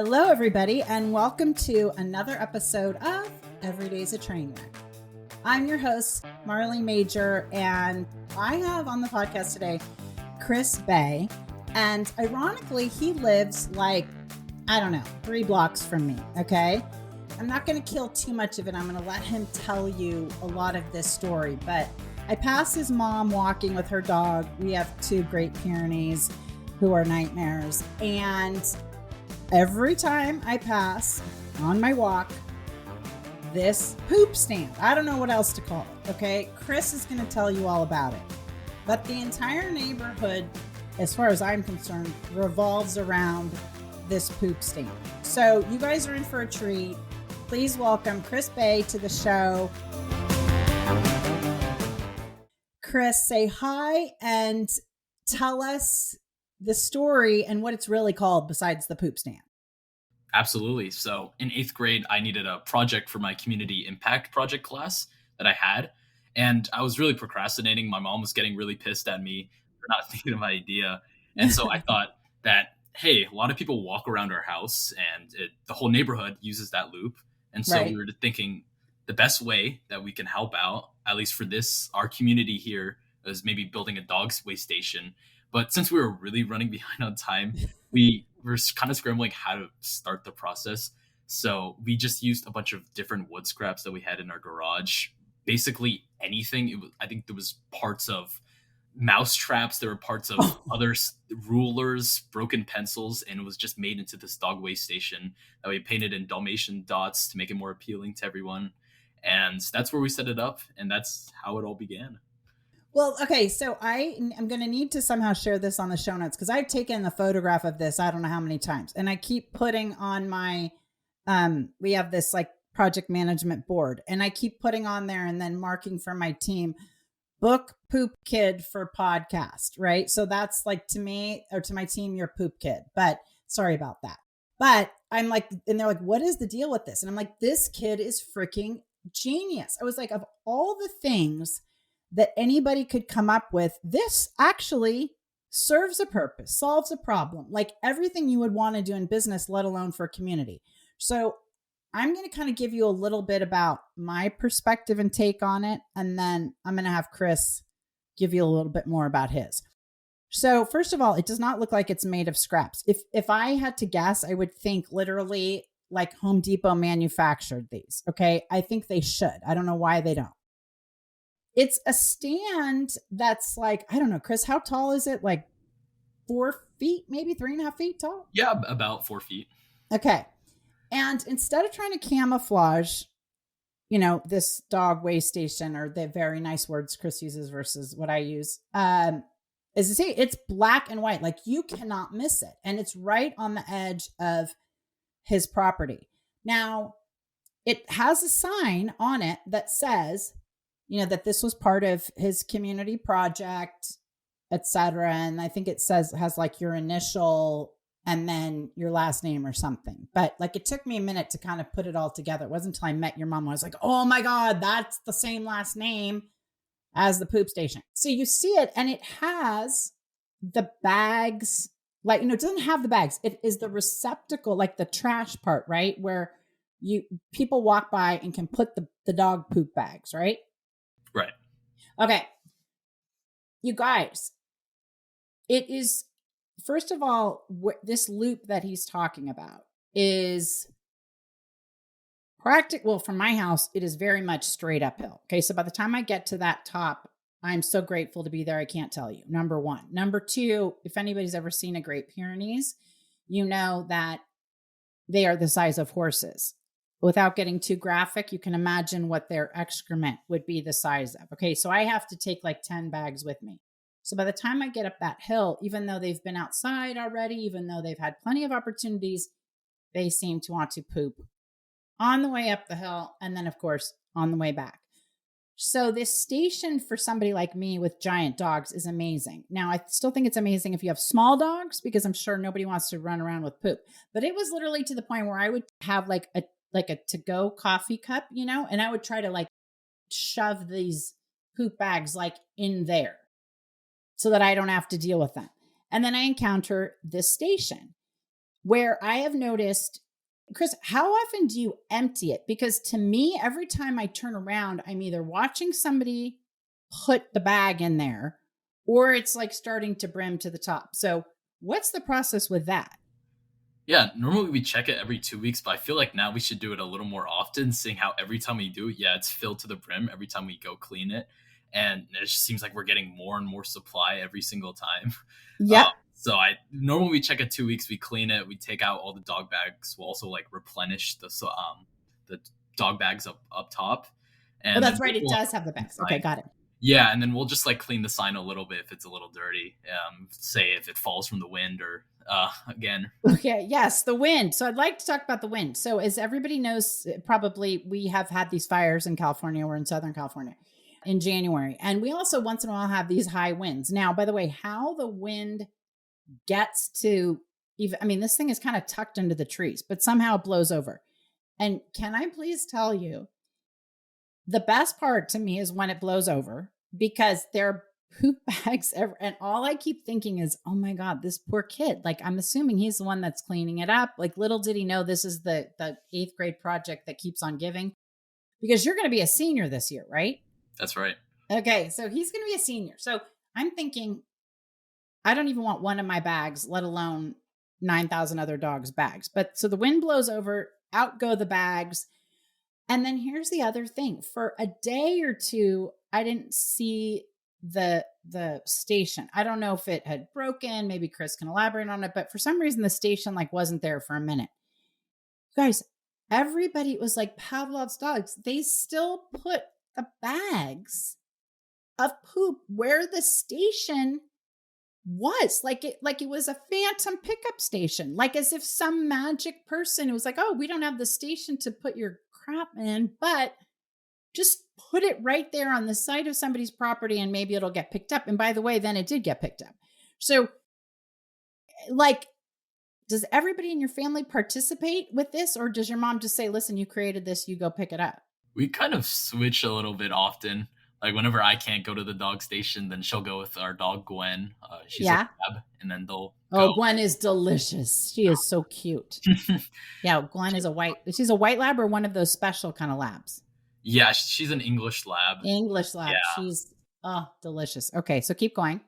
Hello, everybody, and welcome to another episode of Every Day's a Train Wreck. I'm your host, Marley Major, and I have on the podcast today Chris Bae. And ironically, he lives like, 3 blocks from me, okay? I'm not going to kill too much of it. I'm going to let him tell you a lot of this story. But I pass his mom walking with her dog. We have 2 Great Pyrenees who are nightmares. And every time I pass on my walk, this poop stand, I don't know what else to call it, okay? Chris is going to tell you all about it. But the entire neighborhood, as far as I'm concerned, revolves around this poop stand. So you guys are in for a treat. Please welcome Chris Bae to the show. Chris, say hi and tell us the story and what it's really called besides the poop stand. Absolutely. So in 8th grade, I needed a project for my community impact project class that I had. And I was really procrastinating. My mom was getting really pissed at me for not thinking of my idea. And so I thought that, hey, a lot of people walk around our house and the whole neighborhood uses that loop. And so we were thinking the best way that we can help out, at least for our community here, is maybe building a dog waste station. But since we were really running behind on time, we were kind of scrambling how to start the process. So we just used a bunch of different wood scraps that we had in our garage. Basically anything. I think there was parts of mouse traps. There were parts of other rulers, broken pencils, and it was just made into this dog waste station that we painted in Dalmatian dots to make it more appealing to everyone. And that's where we set it up. And that's how it all began. Well, okay, so I'm going to need to somehow share this on the show notes because I've taken the photograph of this, I don't know how many times, and I keep putting on my, we have this like project management board, and I keep putting on there and then marking for my team, book poop kid for podcast, right? So that's like to me or to my team, you're poop kid, but sorry about that. But I'm like, and they're like, what is the deal with this? And I'm like, this kid is freaking genius. I was like, of all the things that anybody could come up with, this actually serves a purpose, solves a problem, like everything you would want to do in business, let alone for a community. So I'm going to kind of give you a little bit about my perspective and take on it. And then I'm going to have Chris give you a little bit more about his. So first of all, it does not look like it's made of scraps. If I had to guess, I would think literally like Home Depot manufactured these. Okay. I think they should. I don't know why they don't. It's a stand that's like, I don't know, Chris, how tall is it? Like 4 feet, maybe 3.5 feet tall? Yeah, about 4 feet. Okay. And instead of trying to camouflage, this dog waste station or the very nice words Chris uses versus what I use, is to say it's black and white. Like you cannot miss it. And it's right on the edge of his property. Now, it has a sign on it that says, that this was part of his community project, etc. And I think it has like your initial and then your last name or something. But like, it took me a minute to kind of put it all together. It wasn't until I met your mom. I was like, oh my God, that's the same last name as the poop station. So you see it and it has the bags, like, it doesn't have the bags. It is the receptacle, like the trash part, right? Where people walk by and can put the dog poop bags, right? Right. Okay. You guys, it is, first of all, this loop that he's talking about is practical. Well, from my house, it is very much straight uphill. Okay. So by the time I get to that top, I'm so grateful to be there. I can't tell you. Number one. Number two, if anybody's ever seen a Great Pyrenees, you know that they are the size of horses. Without getting too graphic, you can imagine what their excrement would be the size of. Okay, so I have to take like 10 bags with me. So by the time I get up that hill, even though they've been outside already, even though they've had plenty of opportunities, they seem to want to poop on the way up the hill and then, of course, on the way back. So this station for somebody like me with giant dogs is amazing. Now, I still think it's amazing if you have small dogs because I'm sure nobody wants to run around with poop. But it was literally to the point where I would have like a to-go coffee cup, and I would try to like shove these poop bags like in there so that I don't have to deal with them. And then I encounter this station. where I have noticed, Chris, how often do you empty it? Because to me, every time I turn around, I'm either watching somebody put the bag in there or it's like starting to brim to the top. So, what's the process with that? Yeah, normally we check it every 2 weeks, but I feel like now we should do it a little more often, seeing how every time we do it, yeah, it's filled to the brim every time we go clean it. And it just seems like we're getting more and more supply every single time. Yep. So I normally we check it 2 weeks, we clean it, we take out all the dog bags. We'll also like replenish the dog bags up top, Oh, and then that's right. It we'll does have the bags. Okay, got it. yeah, and then we'll just like clean the sign a little bit if it's a little dirty. Say if it falls from the wind or again. Okay, yes, the wind. So I'd like to talk about the wind. So as everybody knows, probably we have had these fires in California. We're in Southern California in January. And we also once in a while have these high winds. Now, by the way, how the wind gets to even, I mean, this thing is kind of tucked into the trees, but somehow it blows over. And can I please tell you, the best part to me is when it blows over because there are poop bags ever. And all I keep thinking is, oh my God, this poor kid. Like, I'm assuming he's the one that's cleaning it up. Like, little did he know this is the eighth grade project that keeps on giving, because you're going to be a senior this year, right? That's right. Okay. So he's going to be a senior. So I'm thinking, I don't even want one of my bags, let alone 9,000 other dogs' bags. But so the wind blows over, out go the bags. And then here's the other thing. For a day or two, I didn't see the station. I don't know if it had broken. Maybe Chris can elaborate on it. But for some reason, the station like wasn't there for a minute. Guys, everybody was like Pavlov's dogs. They still put the bags of poop where the station was, like it was a phantom pickup station, like as if some magic person was like, oh, we don't have the station to put your crap in, but just put it right there on the side of somebody's property and maybe it'll get picked up. And by the way, then it did get picked up. So like, does everybody in your family participate with this, or does your mom just say, listen, you created this, you go pick it up? We kind of switch a little bit often. Like whenever I can't go to the dog station, then she'll go with our dog Gwen. She's a lab, and then they'll go. Oh, Gwen is delicious. She is so cute. Yeah, Gwen is she's a white lab or one of those special kind of labs? Yeah, she's an English lab. English lab. Yeah. She's delicious. Okay, so keep going.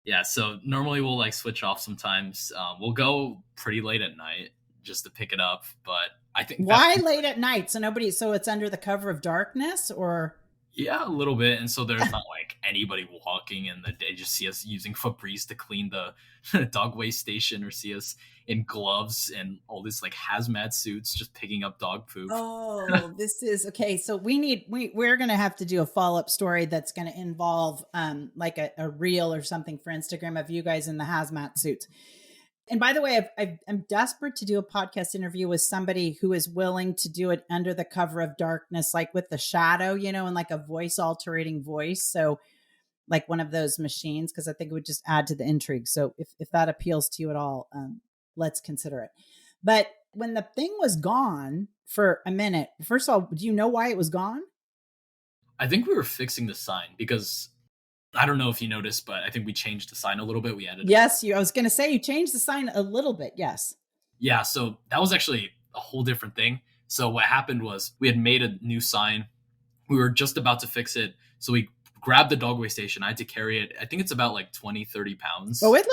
Yeah, so normally we'll like switch off sometimes. We'll go pretty late at night just to pick it up, but I think why late at night? So it's under the cover of darkness, or? Yeah, a little bit. And so there's not like anybody walking and they just see us using Febreze to clean the dog waste station, or see us in gloves and all this like hazmat suits just picking up dog poop. Oh, this is okay. So we're going to have to do a follow-up story that's going to involve like a reel or something for Instagram of you guys in the hazmat suits. And by the way, I'm desperate to do a podcast interview with somebody who is willing to do it under the cover of darkness, like with the shadow, and like a voice altering voice. So like one of those machines, because I think it would just add to the intrigue. So if that appeals to you at all, let's consider it. But when the thing was gone for a minute, first of all, do you know why it was gone? I think we were fixing the sign because I don't know if you noticed, but I think we changed the sign a little bit. We added. Yes, I was going to say you changed the sign a little bit. Yes. Yeah. So that was actually a whole different thing. So what happened was we had made a new sign. We were just about to fix it. So we grabbed the dog waste station. I had to carry it. I think it's about like 20, 30 pounds. Oh, it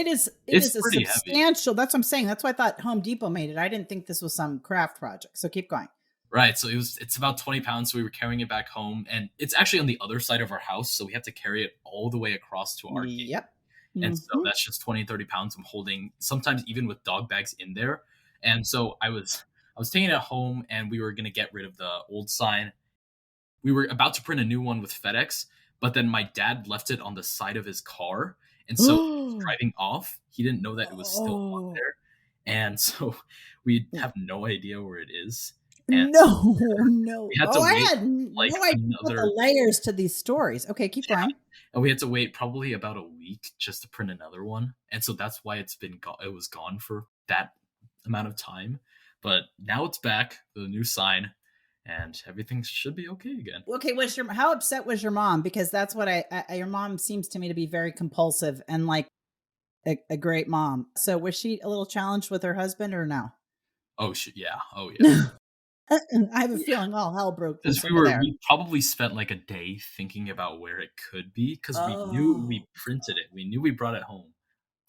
is a substantial. Heavy. That's what I'm saying. That's why I thought Home Depot made it. I didn't think this was some craft project. So keep going. Right. So it's about 20 pounds. So we were carrying it back home, and it's actually on the other side of our house. So we have to carry it all the way across to our gate. Yep. And so that's just 20, 30 pounds I'm holding, sometimes even with dog bags in there. And so I was taking it home, and we were going to get rid of the old sign. We were about to print a new one with FedEx, but then my dad left it on the side of his car. And so driving off, he didn't know that it was still on there. And so we have no idea where it is. And no. We had to wait, I had like no idea the layers to these stories. Okay, keep going. And we had to wait probably about a week just to print another one. And so that's why it was gone for that amount of time. But now it's back, the new sign, and everything should be okay again. Okay, how upset was your mom? Because that's what your mom seems to me to be very compulsive, and like a great mom. So was she a little challenged with her husband or no? Oh, yeah. Oh, yeah. I have a feeling all hell broke Because loose over there. we probably spent like a day thinking about where it could be because we knew Oh, we printed it. We knew we brought it home,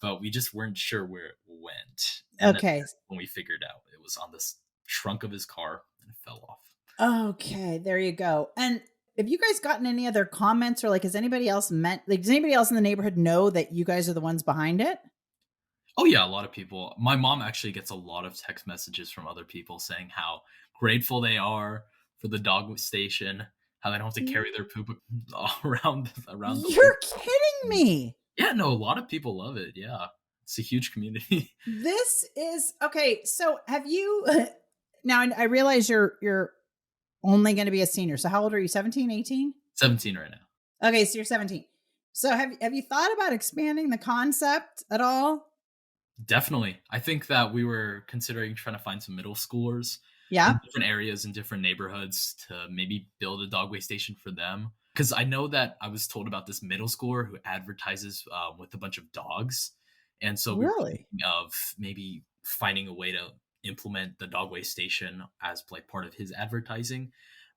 but we just weren't sure where it went. And then okay. when we figured out it was on this trunk of his car and it fell off. Okay, there you go. And have you guys gotten any other comments or like has anybody else does anybody else in the neighborhood know that you guys are the ones behind it? Oh yeah, a lot of people. My mom actually gets a lot of text messages from other people saying how grateful they are for the dog station, how they don't have to carry their poop around the You're kidding me. Yeah, no, a lot of people love it. Yeah. It's a huge community. This is okay. So have you now I realize you're only going to be a senior. So how old are you? 17, 18? 17 right now. Okay, so you're 17. So have you thought about expanding the concept at all? Definitely. I think that we were considering trying to find some middle schoolers Yeah. in different areas in different neighborhoods to maybe build a dog waste station for them. Because I know that I was told about this middle schooler who advertises with a bunch of dogs. And so we were Really? thinking of maybe finding a way to implement the dog waste station as like part of his advertising.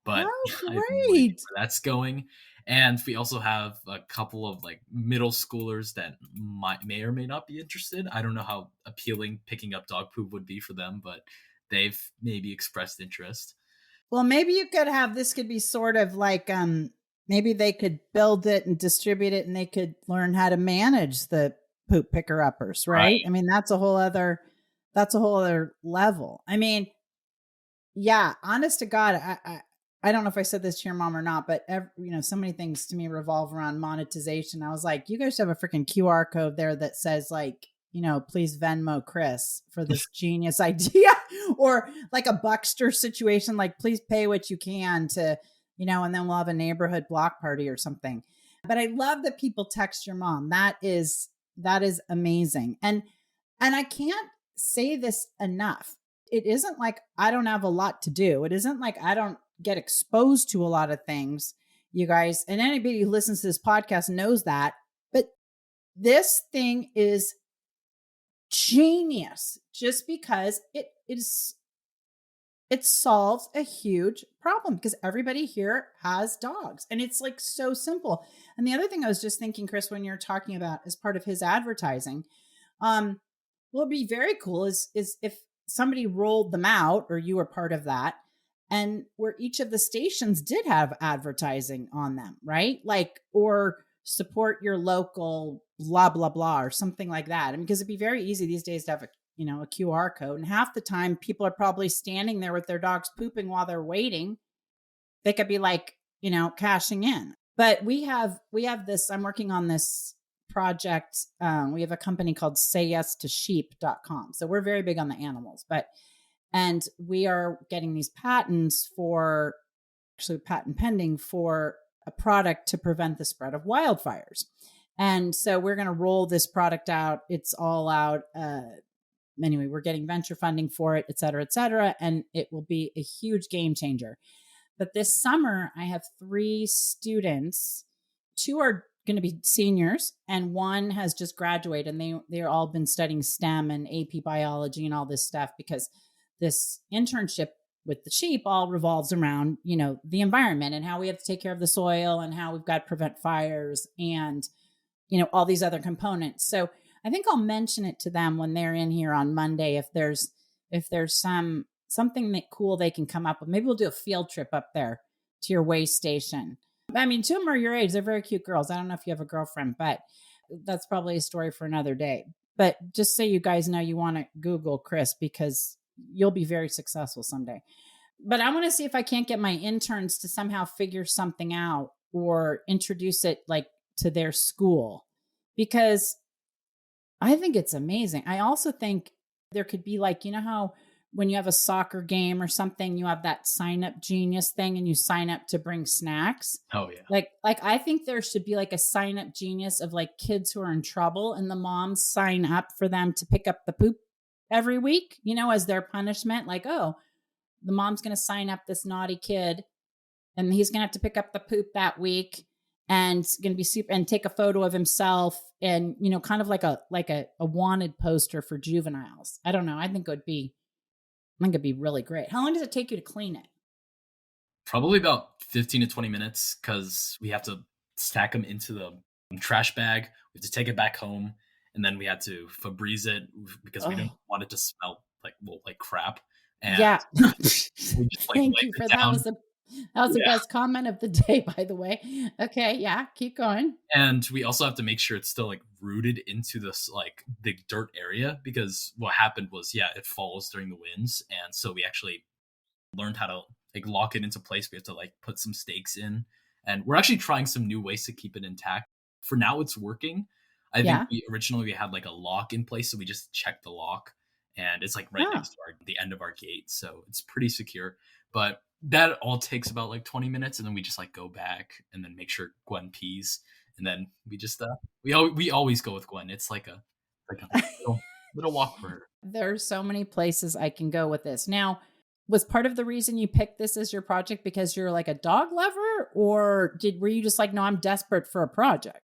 But Oh, I have no idea great. where that's going. And we also have a couple of like middle schoolers that may or may not be interested. I don't know how appealing picking up dog poop would be for them, but they've maybe expressed interest. Well, maybe you could have this could be sort of like maybe they could build it and distribute it and they could learn how to manage the poop picker uppers, right? Right. I mean, that's a whole other level. I mean, yeah, honest to God, I don't know if I said this to your mom or not, but so many things to me revolve around monetization. I was like, you guys have a freaking QR code there that says like, please Venmo Chris for this genius idea, or like a Buckster situation, like please pay what you can to, and then we'll have a neighborhood block party or something. But I love that people text your mom. That is amazing. And I can't say this enough. It isn't like I don't have a lot to do. It isn't like I don't get exposed to a lot of things, you guys. And anybody who listens to this podcast knows that. But this thing is genius just because it solves a huge problem because everybody here has dogs and it's like so simple. And the other thing I was just thinking, Chris, when you're talking about as part of his advertising, what would be very cool is if somebody rolled them out or you were part of that and where each of the stations did have advertising on them, right? Like, or support your local blah, blah, blah, or something like that. I mean, because it'd be very easy these days to have a QR code. And half the time people are probably standing there with their dogs pooping while they're waiting. They could be like, cashing in. But we have this, I'm working on this project. We have a company called sayyestosheep.com. So we're very big on the animals, and we are getting these patents for actually patent pending for a product to prevent the spread of wildfires. And so we're going to roll this product out. It's all out. Anyway, we're getting venture funding for it, et cetera, and it will be a huge game changer. But this summer, I have 3 students. 2 are going to be seniors, and 1 has just graduated, and they're all been studying STEM and AP biology and all this stuff because this internship with the sheep all revolves around, the environment and how we have to take care of the soil and how we've got to prevent fires and, all these other components. So I think I'll mention it to them when they're in here on Monday. If there's something that cool they can come up with, maybe we'll do a field trip up there to your waste station. I mean, 2 of them are your age. They're very cute girls. I don't know if you have a girlfriend, but that's probably a story for another day. But just so you guys know, you want to Google Chris because you'll be very successful someday. But I want to see if I can't get my interns to somehow figure something out or introduce it like to their school because I think it's amazing. I also think there could be like, how when you have a soccer game or something, you have that sign up genius thing and you sign up to bring snacks. Oh yeah. Like I think there should be like a sign up genius of like kids who are in trouble and the moms sign up for them to pick up the poop every week, as their punishment. Like, oh, the mom's going to sign up this naughty kid and he's going to have to pick up the poop that week. and going to be super and take a photo of himself and, kind of like a wanted poster for juveniles. I don't know. I think it'd be really great. How long does it take you to clean it? Probably about 15 to 20 minutes because we have to stack them into the trash bag. We have to take it back home, and then we had to Febreze it because we didn't Oh, want it to smell like crap. And yeah. we just Thank wiped you it for that. down. Was the Yeah. best comment of the day, by the way. Okay, yeah, keep going. And we also have to make sure it's still rooted into this the dirt area because what happened was, yeah, it falls during the winds, and so we actually learned how to lock it into place. We have to put some stakes in, and we're actually trying some new ways to keep it intact. For now, it's working. I think Yeah. we had a lock in place, so we just checked the lock, and it's right Oh. next to the end of our gate, so it's pretty secure. But that all takes about 20 minutes, and then we just go back and then make sure Gwen pees, and then we just we always go with Gwen. It's like a little walk for her. There's so many places I can go with this. Now, was part of the reason you picked this as your project because you're like a dog lover, or were you just like, no, I'm desperate for a project?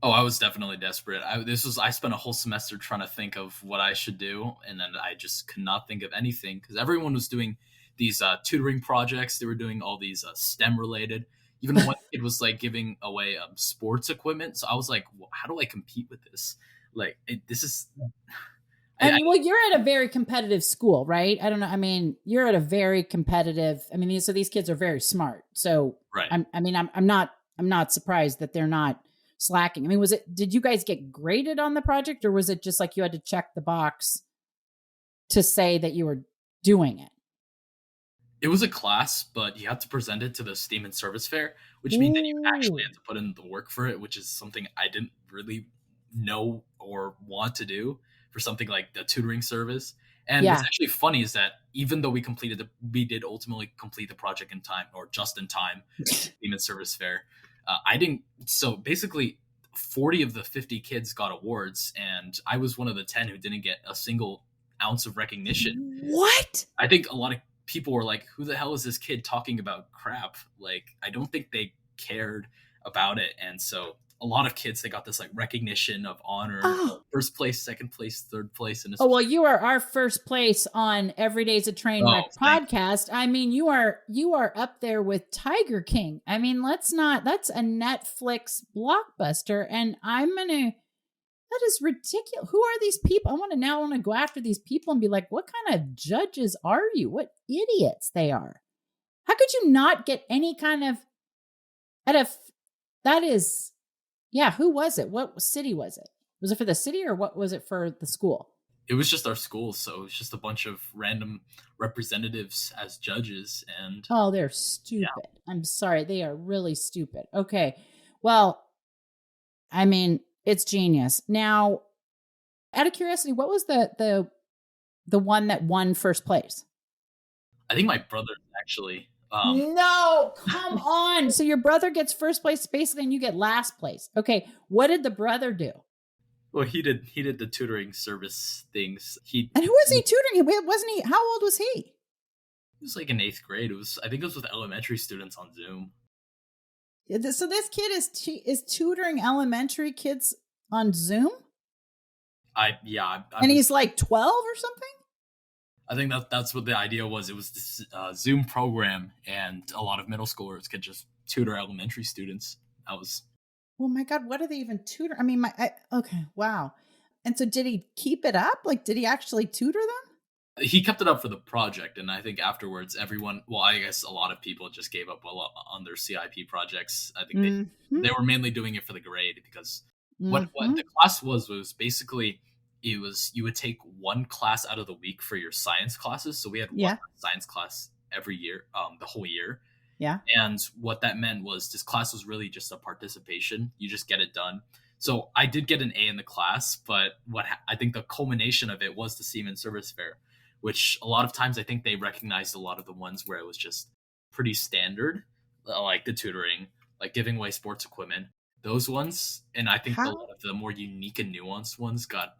Oh, I was definitely desperate. I spent a whole semester trying to think of what I should do, and then I just could not think of anything because everyone was doing these tutoring projects. They were doing all these STEM related. Even one kid was giving away sports equipment. So I was like, how do I compete with this? This is. I mean, well, you're at a very competitive school, right? I don't know. I mean, you're at a very competitive. I mean, so these kids are very smart. So Right. I'm not surprised that they're not slacking. I mean, did you guys get graded on the project, or was it just like you had to check the box to say that you were doing it? It was a class, but you had to present it to the STEAM and Service Fair, which means that you actually had to put in the work for it, which is something I didn't really know or want to do for something like the tutoring service. And what's actually funny is that even though we did ultimately complete the project in time, or just in time, STEAM and Service Fair. I didn't. So basically, 40 of the 50 kids got awards, and I was one of the 10 who didn't get a single ounce of recognition. What? I think a lot of people were like, "Who the hell is this kid talking about crap?" I don't think they cared about it, and so a lot of kids, they got this recognition of honor, Oh. first place, second place, third place, and Oh, well, you are our first place on Every Day's a Train Wreck podcast. I mean, you are up there with Tiger King. I mean, that's a Netflix blockbuster, and that is ridiculous. Who are these people? I want to go after these people and be like, what kind of judges are you? What idiots they are. How could you not get any kind of that is, yeah, who was it? What city was it? Was it for the city, or what was it for the school? It was just our school, so it was just a bunch of random representatives as judges. And oh, they're stupid. Yeah. I'm sorry, they are really stupid. Okay, well, I mean, it's genius. Now, out of curiosity, what was the one that won first place? I think my brother actually. No, come on. So your brother gets first place basically, and you get last place. Okay, what did the brother do? Well, he did the tutoring service things. And who was he tutoring? Wasn't he? How old was he? He was in 8th grade. I think it was with elementary students on Zoom. So this kid is tutoring elementary kids on Zoom. And he's 12 or something. I think that's what the idea was. It was this Zoom program, and a lot of middle schoolers could just tutor elementary students. That was. Oh my God, what do they even tutor? I mean, okay, wow. And so did he keep it up? Did he actually tutor them? He kept it up for the project, and I think afterwards, everyone. Well, I guess a lot of people just gave up on their CIP projects. I think they were mainly doing it for the grade because what the class was basically. You would take one class out of the week for your science classes. So we had one science class every year, the whole year. Yeah. And what that meant was this class was really just a participation. You just get it done. So I did get an A in the class, but I think the culmination of it was the Seaman Service Fair, which a lot of times I think they recognized a lot of the ones where it was just pretty standard, like the tutoring, like giving away sports equipment. those ones, and I think a How lot of the more unique and nuanced ones got,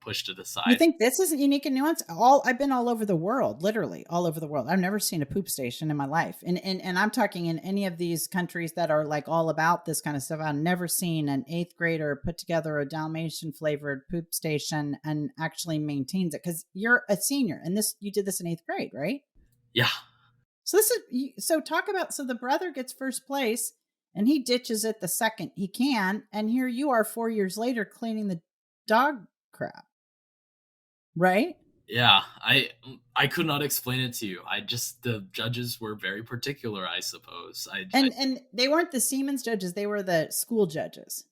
pushed to the you side. think this isn't unique and nuanced? I've been all over the world, literally all over the world. I've never seen a poop station in my life. And I'm talking in any of these countries that are like all about this kind of stuff. I've never seen an eighth grader put together a Dalmatian flavored poop station and actually maintains it. Cause you're a senior and you did this in eighth grade, right? Yeah, So so talk about, so the brother gets first place and he ditches it the second he can. And here you are 4 years later cleaning the dog crap, right? yeah. I could not explain it to you. I just the judges were very particular, I suppose. And they weren't the Siemens judges, they were the school judges.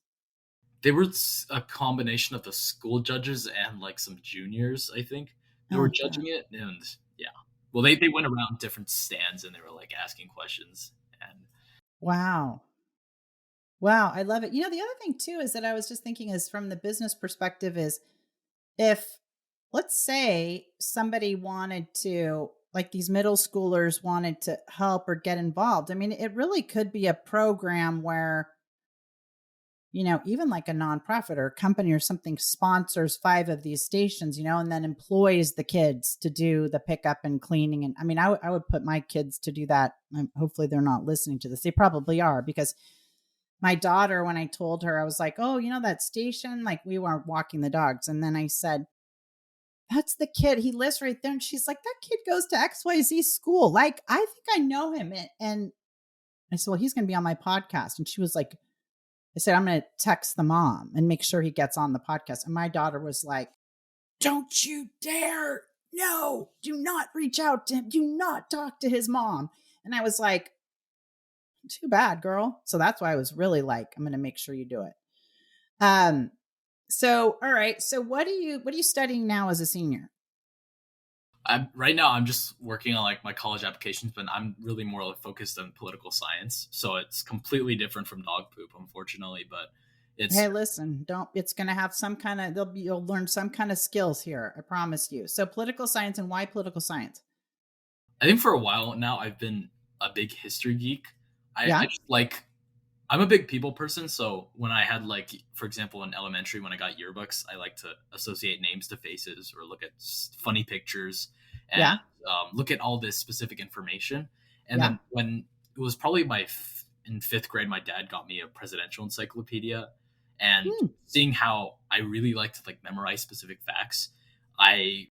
They were a combination of the school judges and like some juniors, I think. They were Oh god. judging it, and yeah. Well, they went around different stands and they were like asking questions, and Wow. Wow, I love it. You know, the other thing too is that I was just thinking is from the business perspective is if let's say somebody wanted to like these middle schoolers wanted to help or get involved. I mean, it really could be a program where even like a nonprofit or a company or something sponsors 5 of these stations, and then employs the kids to do the pickup and cleaning. And I mean, I would put my kids to do that. Hopefully they're not listening to this. They probably are because my daughter, when I told her, I was like, oh, that station, like we were walking the dogs. And then I said, that's the kid. He lives right there. And she's like, that kid goes to XYZ school. Like, I think I know him. And I said, well, he's going to be on my podcast. And she was like, I said, I'm going to text the mom and make sure he gets on the podcast. And my daughter was like, don't you dare. No, do not reach out to him. Do not talk to his mom. And I was like, too bad, girl. So that's why I was really like, I'm going to make sure you do it. So, all right. So what are you studying now as a senior? right now I'm just working on like my college applications, but I'm really more like focused on political science. So it's completely different from dog poop, unfortunately. But it's Hey, listen, it's going to have some kind of, you'll learn some kind of skills here. I promise you. So political science, and why political science? I think for a while now I've been a big history geek. I Yeah. just like I'm a big people person, so when I had like, for example, in elementary when I got yearbooks, I like to associate names to faces or look at funny pictures and Yeah. look at all this specific information. And Yeah. then when it was probably in fifth grade, my dad got me a presidential encyclopedia, and Hmm. seeing how I really like to like memorize specific facts, I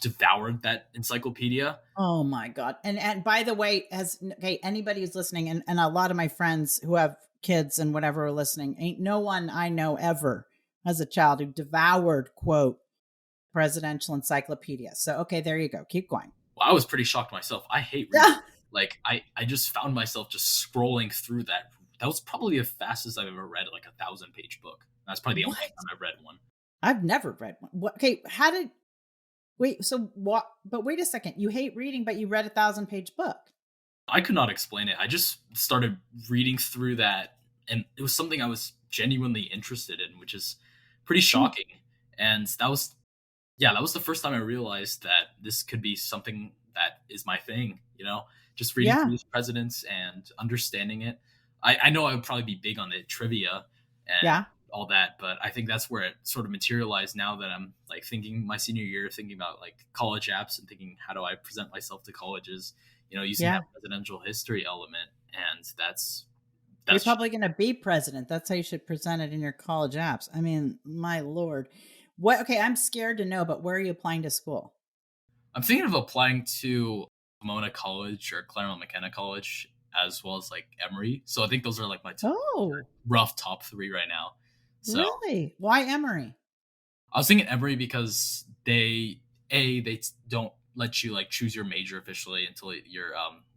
devoured that encyclopedia. Oh my God. And by the way, okay, anybody who's listening, and a lot of my friends who have kids and whatever are listening, ain't no one I know ever as a child who devoured, quote, presidential encyclopedia. So okay, there you go. Keep going. Well, I was pretty shocked myself. I hate reading. Yeah. Like I just found myself just scrolling through that. That was probably the fastest I've ever read like 1,000-page book. That's probably the only What? time I've read one. I've never read one. What, okay, how did wait, so what but wait a second. You hate reading, but you read 1,000-page book. I could not explain it. I just started reading through that, and it was something I was genuinely interested in, which is pretty Hmm. shocking. And that was, yeah, that was the first time I realized that this could be something that is my thing. Just reading through Yeah. these presidents and understanding it. I know I would probably be big on the trivia and Yeah. all that, but I think that's where it sort of materialized now that I'm like thinking my senior year, thinking about like college apps and thinking how do I present myself to colleges, using Yeah. that presidential history element. And You're that's probably going to be president. That's how you should present it in your college apps. I mean, my Lord. What? Okay, I'm scared to know, but where are you applying to school? I'm thinking of applying to Pomona College or Claremont McKenna College, as well as like Emory. So I think those are like my Oh, rough top three right now. So really? Why Emory? I was thinking Emory because they don't let you like choose your major officially until your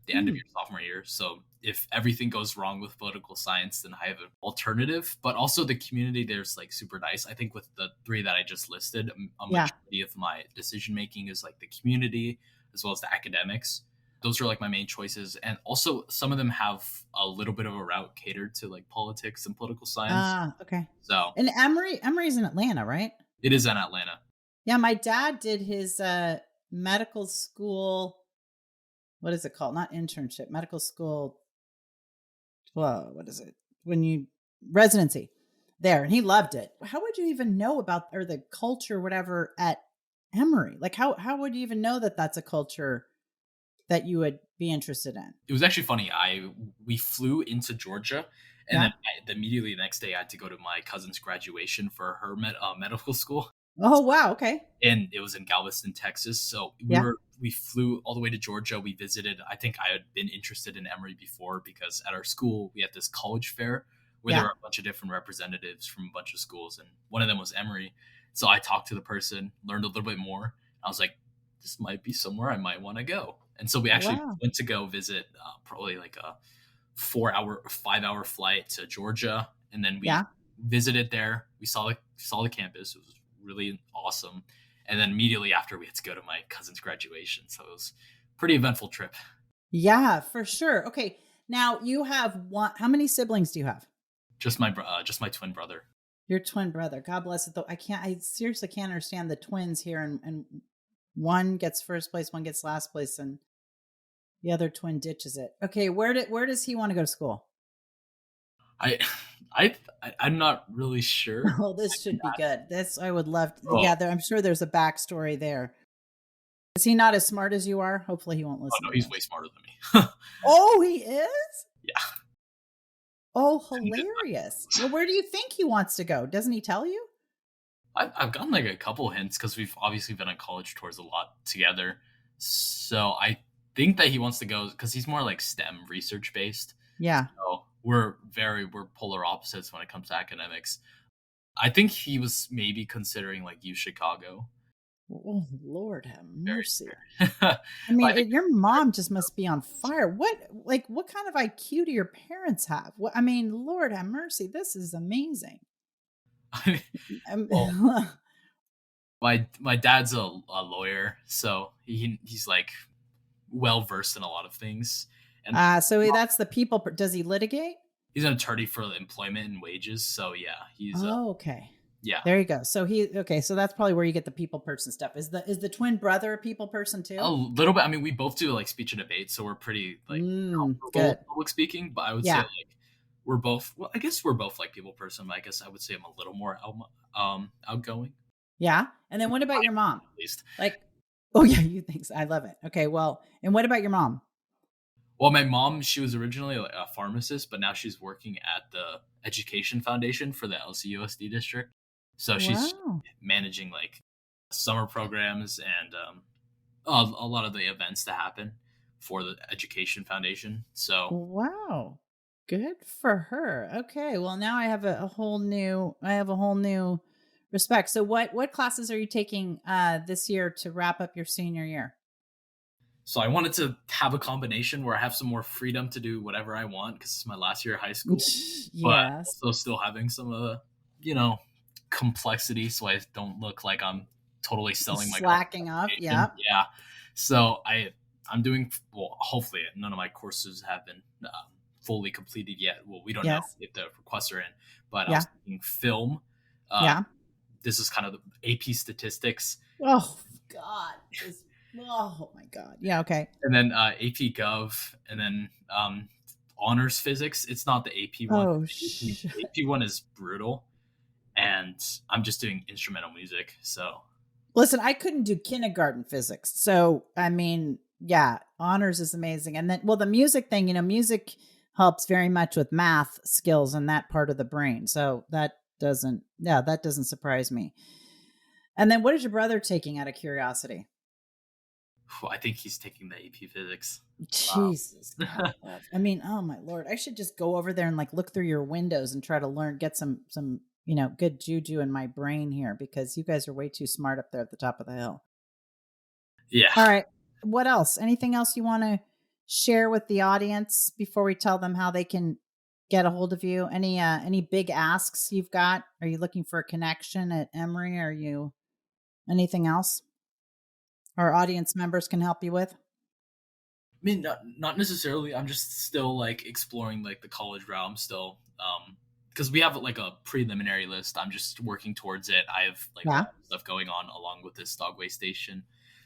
the end of Hmm. your sophomore year. So if everything goes wrong with political science, then I have an alternative. But also the community there's like super nice. I think with the three that I just listed, a Yeah. majority of my decision making is like the community as well as the academics. Those are like my main choices, and also some of them have a little bit of a route catered to like politics and political science. Ah, okay. So And Emory's in Atlanta, right? it is in Atlanta. Yeah, my dad did his medical school. What is it called? Not internship, medical school. Whoa, what is it? When you residency there, and he loved it. How would you even know about or the culture, whatever, at Emory? Like, how would you even know that that's a culture that you would be interested in? It was actually funny. We flew into Georgia, and then Yeah. immediately the next day I had to go to my cousin's graduation for her medical school. Oh wow. Okay. And it was in Galveston, Texas. So Yeah. we flew all the way to Georgia. We visited. I think I had been interested in Emory before because at our school we had this college fair where there Yeah. were a bunch of different representatives from a bunch of schools, and one of them was Emory. So I talked to the person, learned a little bit more. I was like, this might be somewhere I might want to go. And so we actually Wow. went to go visit, probably like a 4 hour, 5 hour flight to Georgia, and then we Yeah. visited there. We saw the campus. It was really awesome. And then immediately after, we had to go to my cousin's graduation. So it was a pretty eventful trip. Yeah, for sure. Okay. Now you have one. How many siblings do you have? Just my twin brother. Your twin brother. God bless it. Though I seriously can't understand the twins here, and one gets first place, one gets last place, and the other twin ditches it. Okay, where does he want to go to school? I, I'm not really sure. Oh, this should be good. This I would love. Oh, Yeah, I'm sure there's a backstory there. Is he not as smart as you are? Hopefully, he won't oh listen no, to he's way this. smarter than me. Oh, he is. Yeah. Oh, And hilarious. Well, where do you think he wants to go? Doesn't he tell you? I've gotten like a couple hints because we've obviously been on college tours a lot together. So I think that he wants to go because he's more like STEM research based. Yeah. So we're polar opposites when it comes to academics. I think he was maybe considering like U Chicago. Oh, Lord have Very mercy. I I mean, think your mom just must be on fire. What kind of IQ do your parents have? What, I mean, Lord have mercy. This is amazing. well, Um, my dad's a lawyer, so he's like well versed in a lot of things, and that's the people. Does he litigate? he's an attorney for employment and wages. So yeah, he's Oh, okay. yeah. There you go. Okay. So that's probably where you get the people person stuff. Is the twin brother a people person A too? little bit. I mean, we both do like speech and debate, so we're pretty like comfortable Good. with public speaking. But I would say Yeah. like we're both. Well, I guess we're both like people person. But I guess I would say I'm a little more outgoing, Yeah. And then what about your mom? at least. Like, oh yeah, you think so. I love it. Okay. Well, and what about your mom? Well, my mom, she was originally a pharmacist, but now she's working at the Education Foundation for the LCUSD district. So she's Wow. managing like summer programs and a lot of the events that happen for the Education Foundation. So Wow. Good for her. Okay. Well, now I have a whole new respect. So what classes are you taking this year to wrap up your senior year? So I wanted to have a combination where I have some more freedom to do whatever I want because it's my last year of high school, but Yes. also still having some of the, you know, complexity so I don't look like I'm totally selling my Slacking off. qualification. Yeah. Yeah. So I'm doing, well, hopefully none of my courses have been fully completed yet. Well, we don't know Yes. if the requests are in, but I Yeah. was taking film. Uh, Yeah. this is kind of the AP statistics, Oh God. Oh my God. Yeah. Okay. and then AP Gov, and then honors physics. It's not the AP one. Oh AP one is brutal, and I'm just doing instrumental music. So Listen, I couldn't do kindergarten physics. So, I mean, yeah, honors is amazing. And then, well, the music thing, music helps very much with math skills and that part of the brain. So that doesn't surprise me. And then what is your brother taking out of curiosity? I think he's taking the AP physics. Wow. Jesus. God love. I mean, oh my Lord, I should just go over there and like look through your windows and try to get some, good juju in my brain here because you guys are way too smart up there at the top of the hill. Yeah. All right. What else? Anything else you want to share with the audience before we tell them how they can get a hold of you? Any big asks you've got? Are you looking for a connection at Emory? Are you anything else our audience members can help you with? I mean, not necessarily. I'm just still like exploring like the college route. I'm still because we have like a preliminary list. I'm just working towards it. I have like a Yeah. lot of stuff going on along with this dog waste station.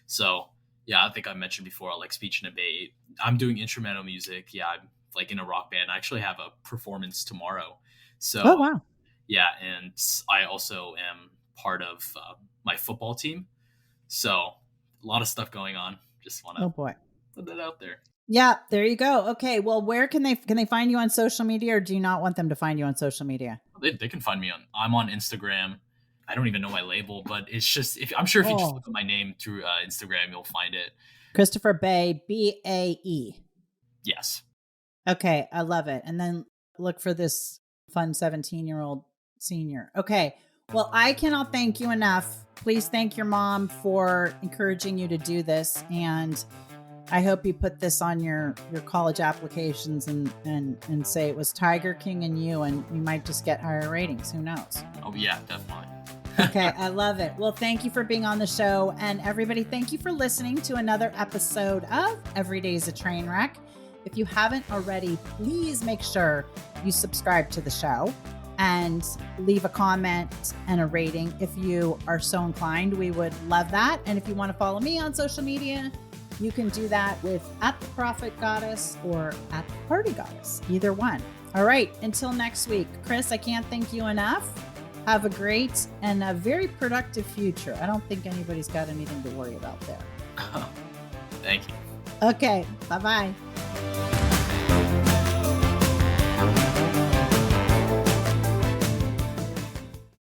So yeah, I think I mentioned before like speech and debate. I'm doing instrumental music. Yeah, I'm like in a rock band. I actually have a performance tomorrow. So Oh, wow. yeah, and I also am part of my football team. So a lot of stuff going on. Just want to Oh, boy. put that out there. Yeah, there you go. Okay. Well, where can they find you on social media, or do you not want them to find you on social media? They can find me on. I'm on Instagram. I don't even know my label, but it's just if I'm sure if you just Oh, look at my name through Instagram, you'll find it. Christopher Bae, Bae. Yes. Okay, I love it. And then look for this fun 17-year-old senior. Okay. Well, I cannot thank you enough. Please thank your mom for encouraging you to do this. And I hope you put this on your college applications and say it was Tiger King and you might just get higher ratings. Who knows? Oh yeah, definitely. Okay, I love it. Well, thank you for being on the show. And everybody, thank you for listening to another episode of Every Day's a Train Wreck. If you haven't already, please make sure you subscribe to the show and leave a comment and a rating if you are so inclined. We would love that. And if you want to follow me on social media, you can do that with @theprofitgoddess or @thepartygoddess, either one. All right, until next week. Chris, I can't thank you enough. Have a great and a very productive future. I don't think anybody's got anything to worry about there. Thank you. Okay, bye-bye.